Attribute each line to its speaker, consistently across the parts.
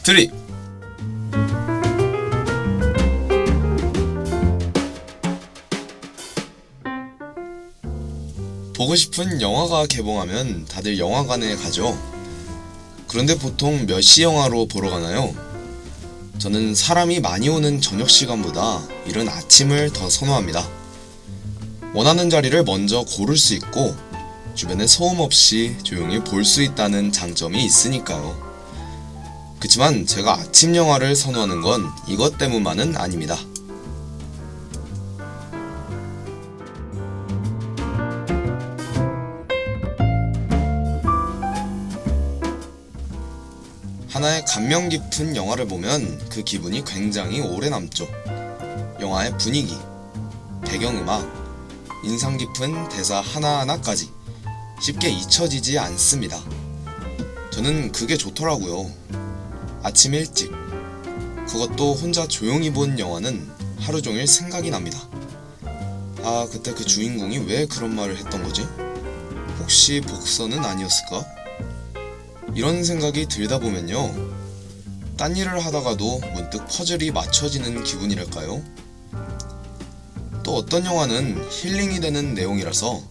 Speaker 1: 드립! 보고 싶은 영화가 개봉하면 다들 영화관에 가죠. 그런데 보통 몇 시 영화로 보러 가나요? 저는 사람이 많이 오는 저녁 시간보다 이른 아침을 더 선호합니다. 원하는 자리를 먼저 고를 수 있고 주변에 소음 없이 조용히 볼 수 있다는 장점이 있으니까요. 그치만 제가 아침 영화를 선호하는 건 이것 때문만은 아닙니다. 하나의 감명 깊은 영화를 보면 그 기분이 굉장히 오래 남죠. 영화의 분위기, 배경음악, 인상 깊은 대사 하나하나까지 쉽게 잊혀지지 않습니다. 저는 그게 좋더라고요. 아침 일찍, 그것도 혼자 조용히 본 영화는 하루 종일 생각이 납니다. 아, 그때 그 주인공이 왜 그런 말을 했던 거지? 혹시 복선은 아니었을까? 이런 생각이 들다 보면요, 딴 일을 하다가도 문득 퍼즐이 맞춰지는 기분이랄까요? 또 어떤 영화는 힐링이 되는 내용이라서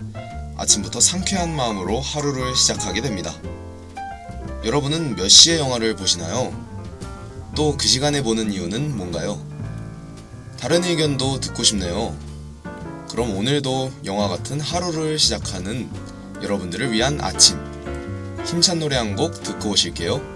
Speaker 1: 아침부터 상쾌한 마음으로 하루를 시작하게 됩니다. 여러분은 몇 시에 영화를 보시나요? 또 그 시간에 보는 이유는 뭔가요? 다른 의견도 듣고 싶네요. 그럼 오늘도 영화 같은 하루를 시작하는 여러분들을 위한 아침, 힘찬 노래 한 곡 듣고 오실게요.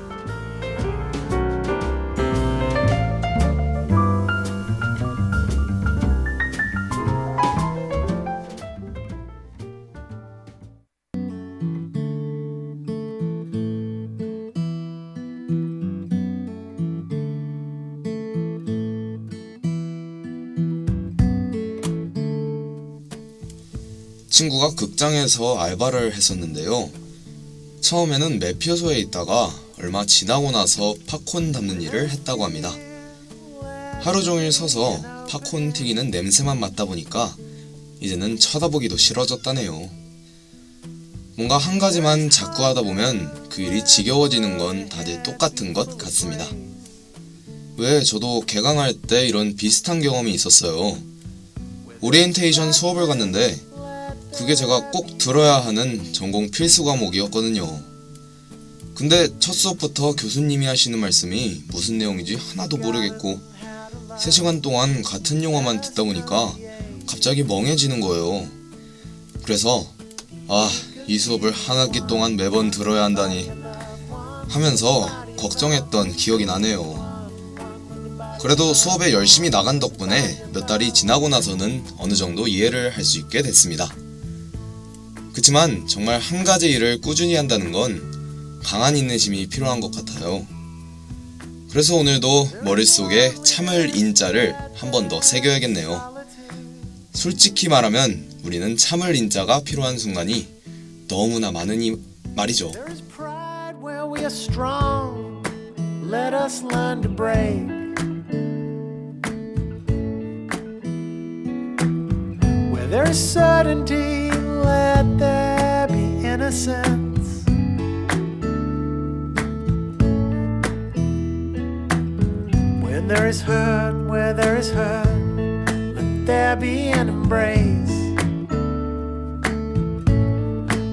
Speaker 1: 친구가 극장에서 알바를 했었는데요. 처음에는 매표소에 있다가 얼마 지나고 나서 팝콘 담는 일을 했다고 합니다. 하루 종일 서서 팝콘 튀기는 냄새만 맡다 보니까 이제는 쳐다보기도 싫어졌다네요. 뭔가 한 가지만 자꾸 하다 보면 그 일이 지겨워지는 건 다들 똑같은 것 같습니다. 왜 저도 개강할 때 이런 비슷한 경험이 있었어요. 오리엔테이션 수업을 갔는데 그게 제가 꼭 들어야 하는 전공 필수 과목이었거든요. 근데 첫 수업부터 교수님이 하시는 말씀이 무슨 내용인지 하나도 모르겠고 3시간 동안 같은 영화만 듣다 보니까 갑자기 멍해지는 거예요. 그래서 이 수업을 한 학기 동안 매번 들어야 한다니 하면서 걱정했던 기억이 나네요. 그래도 수업에 열심히 나간 덕분에 몇 달이 지나고 나서는 어느 정도 이해를 할 수 있게 됐습니다. 그치만 정말 한 가지 일을 꾸준히 한다는 건 강한 인내심이 필요한 것 같아요. 그래서 오늘도 머릿속에 참을 인자를 한 번 더 새겨야겠네요. 솔직히 말하면 우리는 참을 인자가 필요한 순간이 너무나 많으니 말이죠.
Speaker 2: There's certainty, let there be innocence. When there is hurt, where there is hurt, let there be an embrace.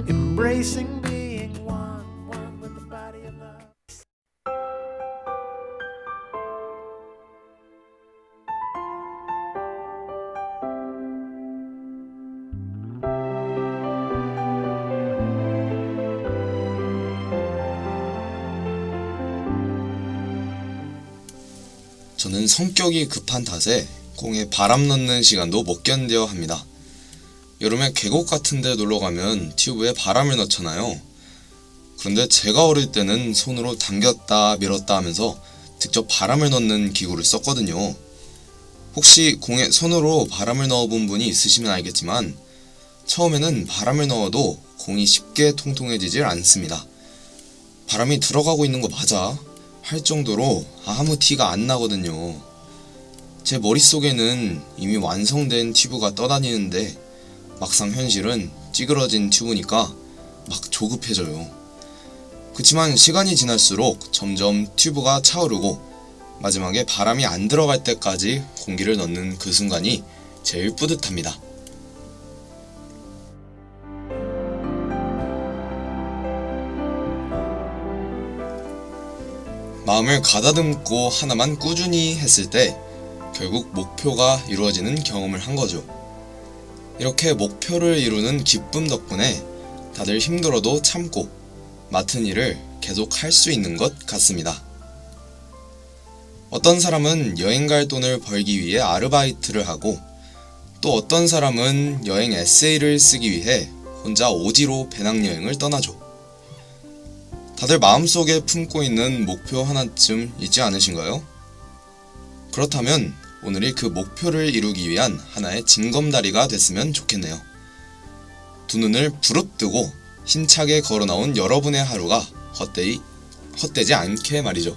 Speaker 2: Embracing being one, one with the body of love.
Speaker 1: 저는 성격이 급한 탓에 공에 바람 넣는 시간도 못 견뎌 합니다. 여름에 계곡 같은 데 놀러가면 튜브에 바람을 넣잖아요. 그런데 제가 어릴 때는 손으로 당겼다 밀었다 하면서 직접 바람을 넣는 기구를 썼거든요. 혹시 공에 손으로 바람을 넣어본 분이 있으시면 알겠지만 처음에는 바람을 넣어도 공이 쉽게 통통해지질 않습니다. 바람이 들어가고 있는 거 맞아? 할 정도로 아무 티가 안 나거든요. 제 머릿속에는 이미 완성된 튜브가 떠다니는데 막상 현실은 찌그러진 튜브니까 막 조급해져요. 그치만 시간이 지날수록 점점 튜브가 차오르고 마지막에 바람이 안 들어갈 때까지 공기를 넣는 그 순간이 제일 뿌듯합니다. 마음을 가다듬고 하나만 꾸준히 했을 때 결국 목표가 이루어지는 경험을 한 거죠. 이렇게 목표를 이루는 기쁨 덕분에 다들 힘들어도 참고 맡은 일을 계속 할 수 있는 것 같습니다. 어떤 사람은 여행 갈 돈을 벌기 위해 아르바이트를 하고 또 어떤 사람은 여행 에세이를 쓰기 위해 혼자 오지로 배낭여행을 떠나죠. 다들 마음속에 품고 있는 목표 하나쯤 있지 않으신가요? 그렇다면 오늘이 그 목표를 이루기 위한 하나의 징검다리가 됐으면 좋겠네요. 두 눈을 부릅뜨고 힘차게 걸어나온 여러분의 하루가 헛되지 않게 말이죠.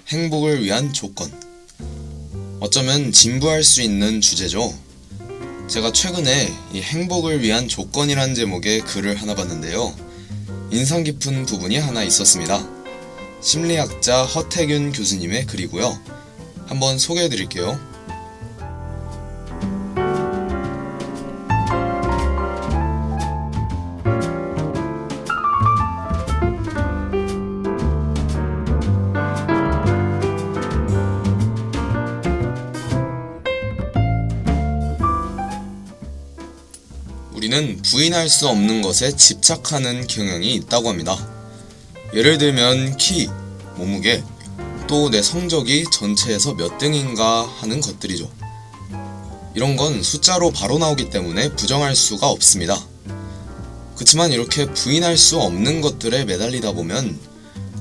Speaker 1: 행복을 위한 조건. 어쩌면 진부할 수 있는 주제죠. 제가 최근에 이 행복을 위한 조건이란 제목의 글을 하나 봤는데요. 인상 깊은 부분이 하나 있었습니다. 심리학자 허태균 교수님의 글이고요. 한번 소개해 드릴게요. 우리는 부인할 수 없는 것에 집착하는 경향이 있다고 합니다. 예를 들면 키, 몸무게, 또 내 성적이 전체에서 몇 등인가 하는 것들이죠. 이런 건 숫자로 바로 나오기 때문에 부정할 수가 없습니다. 그치만 이렇게 부인할 수 없는 것들에 매달리다 보면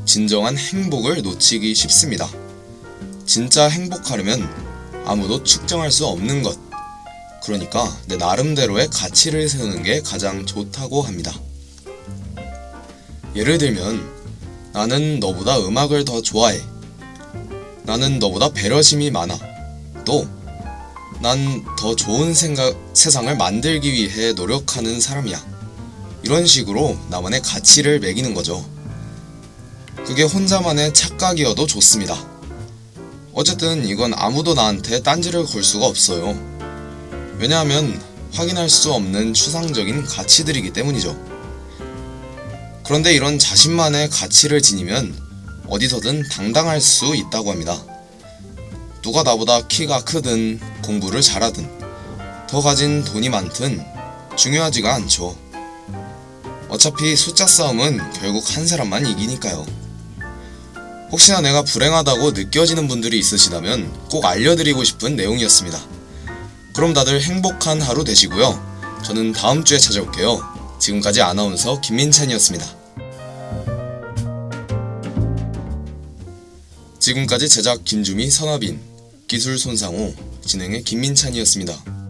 Speaker 1: 진정한 행복을 놓치기 쉽습니다. 진짜 행복하려면 아무도 측정할 수 없는 것, 그러니까 내 나름대로의 가치를 세우는 게 가장 좋다고 합니다. 예를 들면 나는 너보다 음악을 더 좋아해. 나는 너보다 배려심이 많아. 또 난 더 좋은 세상을 만들기 위해 노력하는 사람이야. 이런 식으로 나만의 가치를 매기는 거죠. 그게 혼자만의 착각이어도 좋습니다. 어쨌든 이건 아무도 나한테 딴지를 걸 수가 없어요. 왜냐하면 확인할 수 없는 추상적인 가치들이기 때문이죠. 그런데 이런 자신만의 가치를 지니면 어디서든 당당할 수 있다고 합니다. 누가 나보다 키가 크든 공부를 잘하든 더 가진 돈이 많든 중요하지가 않죠. 어차피 숫자 싸움은 결국 한 사람만 이기니까요. 혹시나 내가 불행하다고 느껴지는 분들이 있으시다면 꼭 알려드리고 싶은 내용이었습니다. 그럼 다들 행복한 하루 되시고요. 저는 다음 주에 찾아올게요. 지금까지 아나운서 김민찬이었습니다. 지금까지 제작 김주미, 선하빈, 기술 손상호, 진행의 김민찬이었습니다.